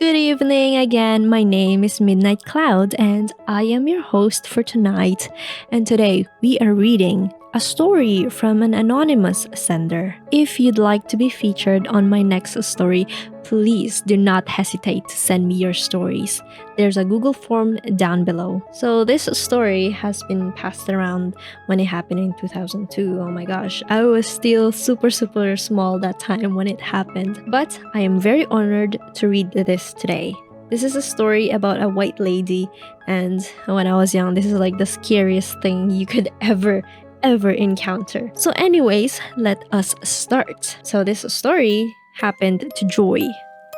Good evening again. My name is Midnight Cloud, and I am your host for tonight. And today we are reading a story from an anonymous sender. If you'd like to be featured on my next story, please do not hesitate to send me your stories. There's a Google form down below. So, this story has been passed around when it happened in 2002. Oh my gosh, I was still super small that time when it happened. But I am very honored to read this today. This is a story about a white lady, and when I was young, this is like the scariest thing you could ever encounter. So, anyways, let us start. So, this story happened to Joy.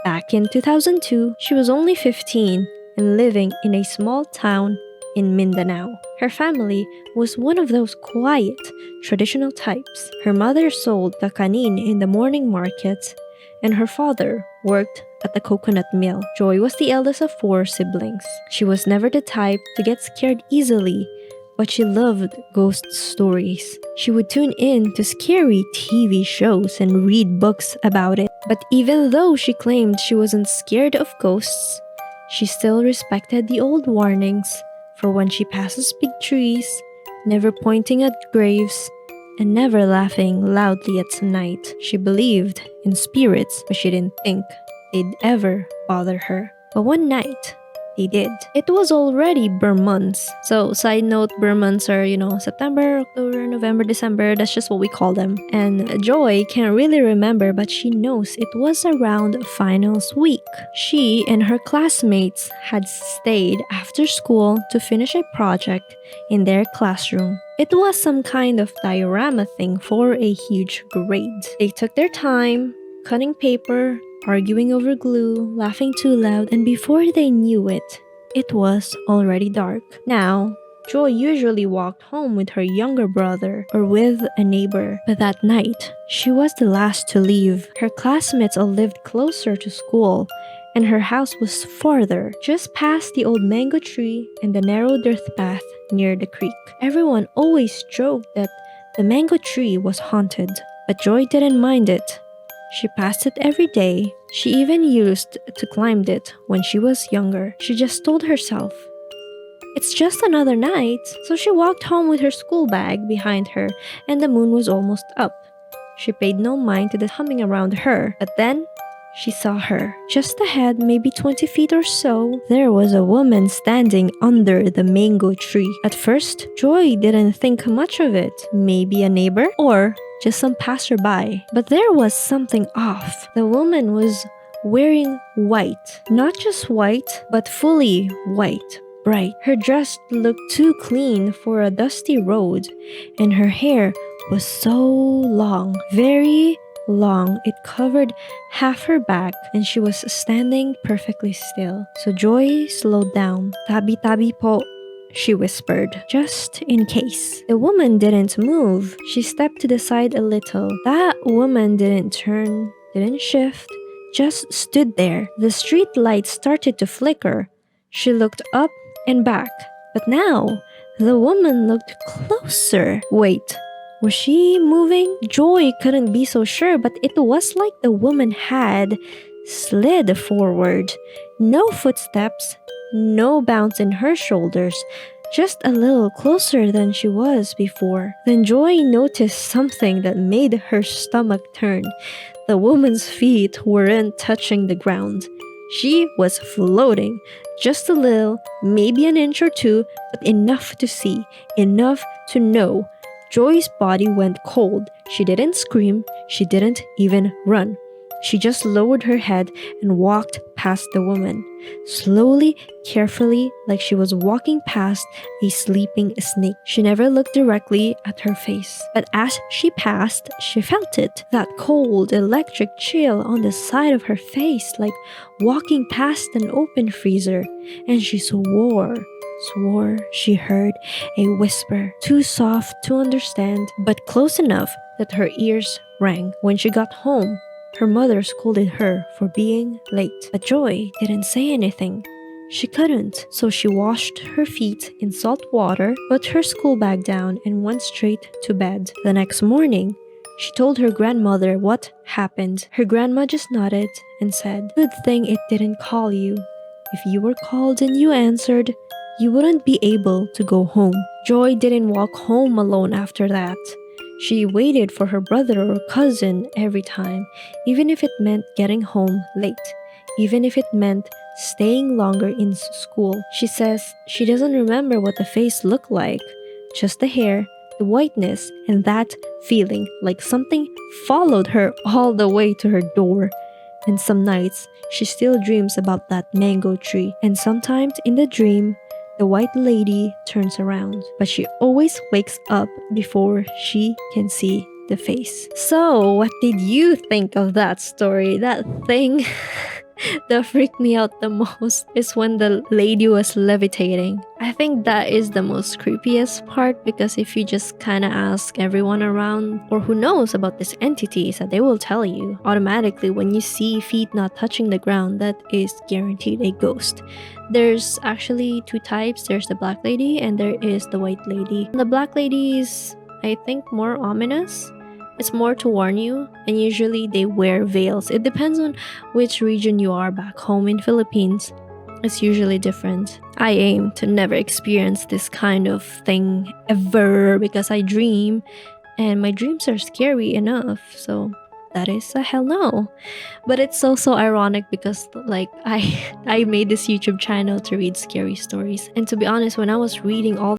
Back in 2002, she was only 15 and living in a small town in Mindanao. Her family was one of those quiet, traditional types. Her mother sold kakanin in the morning market, and her father worked at the coconut mill. Joy was the eldest of 4 siblings. She was never the type to get scared easily, but she loved ghost stories. She would tune in to scary TV shows and read books about it. But even though she claimed she wasn't scared of ghosts, she still respected the old warnings for when she passes big trees, never pointing at graves, and never laughing loudly at night. She believed in spirits, but she didn't think they'd ever bother her. But one night, they did. It was already Burr months. So, side note, Burr months are, September, October, November, December. That's just what we call them. And Joy can't really remember, but she knows it was around finals week. She and her classmates had stayed after school to finish a project in their classroom. It was some kind of diorama thing for a huge grade. They took their time, cutting paper, arguing over glue, laughing too loud, and before they knew it, it was already dark. Now, Joy usually walked home with her younger brother or with a neighbor, but that night, she was the last to leave. Her classmates all lived closer to school, and her house was farther, just past the old mango tree and the narrow dirt path near the creek. Everyone always joked that the mango tree was haunted, but Joy didn't mind it. She passed it every day. She even used to climb it when she was younger. She just told herself, it's just another night. So she walked home with her school bag behind her, and the moon was almost up. She paid no mind to the humming around her, but then she saw her. Just ahead, maybe 20 feet or so, there was a woman standing under the mango tree. At first, Joy didn't think much of it. Maybe a neighbor or just some passerby. But there was something off. The woman was wearing white. Not just white, but fully white. Bright. Her dress looked too clean for a dusty road, and her hair was so long, very long. It covered half her back, and she was standing perfectly still. So Joy slowed down. Tabi-tabi po, she whispered, just in case. The woman didn't move. She stepped to the side a little. That woman didn't turn, didn't shift, just stood there. The street light started to flicker. She looked up and back. But now, the woman looked closer. Wait, was she moving? Joy couldn't be so sure, but it was like the woman had slid forward. No footsteps, no bounce in her shoulders, just a little closer than she was before. Then Joy noticed something that made her stomach turn. The woman's feet weren't touching the ground. She was floating, just a little, maybe an inch or two, but enough to see, enough to know. Joy's body went cold. She didn't scream, she didn't even run. She just lowered her head and walked past the woman, slowly, carefully, like she was walking past a sleeping snake. She never looked directly at her face, but as she passed, she felt it, that cold, electric chill on the side of her face, like walking past an open freezer. And she swore she heard a whisper, too soft to understand, but close enough that her ears rang. When she got home, her mother scolded her for being late, but Joy didn't say anything. She couldn't, so she washed her feet in salt water, put her school bag down, and went straight to bed. The next morning, She told her grandmother what happened. Her grandma just nodded and said, "Good thing it didn't call you. If you were called and you answered, you wouldn't be able to go home." Joy didn't walk home alone after that. She waited for her brother or cousin every time, even if it meant getting home late, even if it meant staying longer in school. She says she doesn't remember what the face looked like, just the hair, the whiteness, and that feeling like something followed her all the way to her door. And some nights, she still dreams about that mango tree. And sometimes in the dream, the white lady turns around, but she always wakes up before she can see the face. So, what did you think of that story? That thing that freaked me out the most is when the lady was levitating. I think that is the most creepiest part, because if you just kind of ask everyone around or who knows about these entities, that they will tell you automatically when you see feet not touching the ground, that is guaranteed a ghost. There's actually two types. There's the black lady and there is the white lady. The black lady is, I think, more ominous. It's more to warn you, and usually they wear veils. It depends on which region you are. Back home in Philippines, it's usually different. I aim to never experience this kind of thing ever, because I dream and my dreams are scary enough. So that is a hell no. But it's also ironic because like I I made this YouTube channel to read scary stories. And to be honest, when I was reading all